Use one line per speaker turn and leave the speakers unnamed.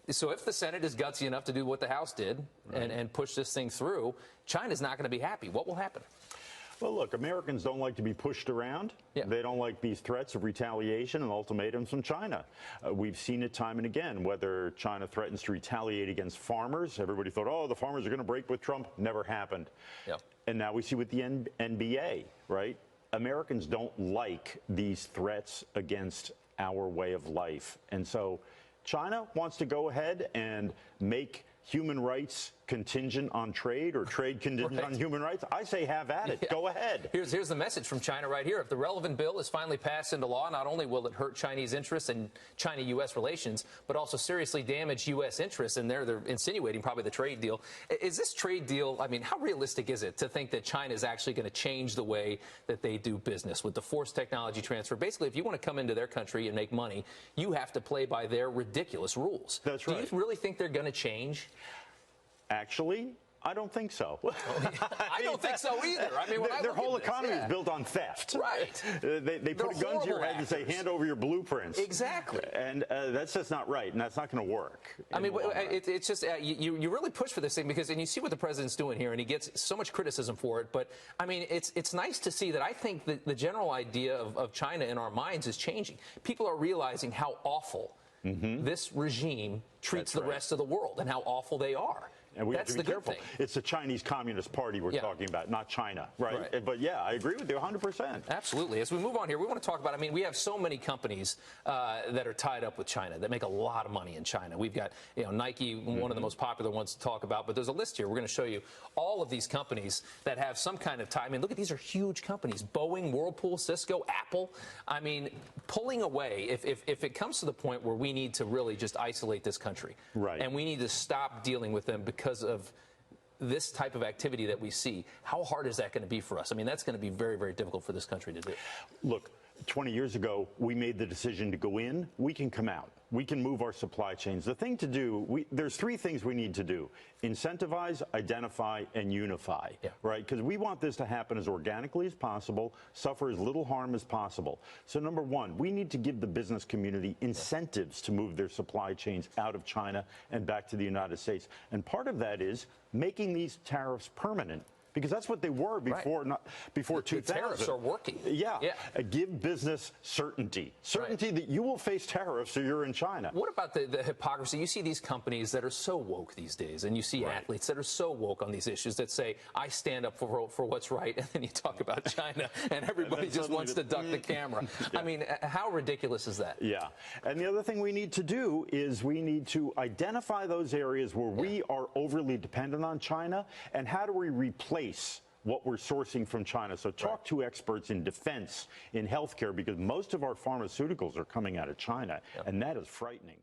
So if the Senate is gutsy enough to do what the House did and push this thing through, China's not going to be happy. What will happen?
Well, look, Americans don't like to be pushed around.
Yeah.
They don't like these threats of retaliation and ultimatums from China. We've seen it time and again, whether China threatens to retaliate against farmers. Everybody thought, oh, the farmers are going to break with Trump. Never happened.
Yeah.
And now we see with the NBA, right? Americans don't like these threats against our way of life. And so China wants to go ahead and make human rights contingent on trade or trade contingent on human rights. I say have at it. Yeah. Go ahead.
Here's the message from China right here. If the relevant bill is finally passed into law, not only will it hurt Chinese interests and China-U.S. relations, but also seriously damage U.S. interests. And they're insinuating probably the trade deal. Is this trade deal, I mean, how realistic is it to think that China is actually going to change the way that they do business with the forced technology transfer? Basically, if you want to come into their country and make money, you have to play by their ridiculous rules.
That's right.
Do you really think they're going to change?
Actually, I don't think so.
I don't think so either. I mean,
their whole economy is built on theft.
Right.
They put a gun to your head and say, hand over your blueprints.
Exactly.
And that's just not right, and that's not going to work.
I mean, it's just you really push for this thing because, and you see what the president's doing here, and he gets so much criticism for it. But, I mean, it's nice to see that I think that the general idea of China in our minds is changing. People are realizing how awful this regime treats the rest of the world and how awful they are.
And we have to be careful. It's the Chinese Communist Party we're talking about, not China, right? But yeah, I agree with you 100%.
Absolutely. As we move on here, we want to talk about, I mean, we have so many companies that are tied up with China that make a lot of money in China. We've got, Nike, one of the most popular ones to talk about, but there's a list here. We're going to show you all of these companies that have some kind of tie. I mean, look at these are huge companies. Boeing, Whirlpool, Cisco, Apple. I mean, pulling away, if it comes to the point where we need to really just isolate this country.
Right.
And we need to stop dealing with them because of this type of activity that we see. How hard is that going to be for us? I mean, that's going to be very, very difficult for this country to do.
Look, 20 years ago, we made the decision to go in. We can come out. We can move our supply chains. The thing to do, there's three things we need to do: incentivize, identify, and unify, right? Because we want this to happen as organically as possible, suffer as little harm as possible. So number one, we need to give the business community incentives to move their supply chains out of China and back to the United States. And part of that is making these tariffs permanent. Because that's what they were before, before 2000.
The tariffs are working.
Yeah. Give business certainty. Certainty that you will face tariffs or you're in China.
What about the hypocrisy? You see these companies that are so woke these days, and you see athletes that are so woke on these issues that say, I stand up for what's right, and then you talk about China, and everybody just wants to duck the camera. I mean, how ridiculous is that?
Yeah. And the other thing we need to do is we need to identify those areas where we are overly dependent on China, and how do we replace what we're sourcing from China. So talk to experts in defense, in healthcare, because most of our pharmaceuticals are coming out of China, and that is frightening.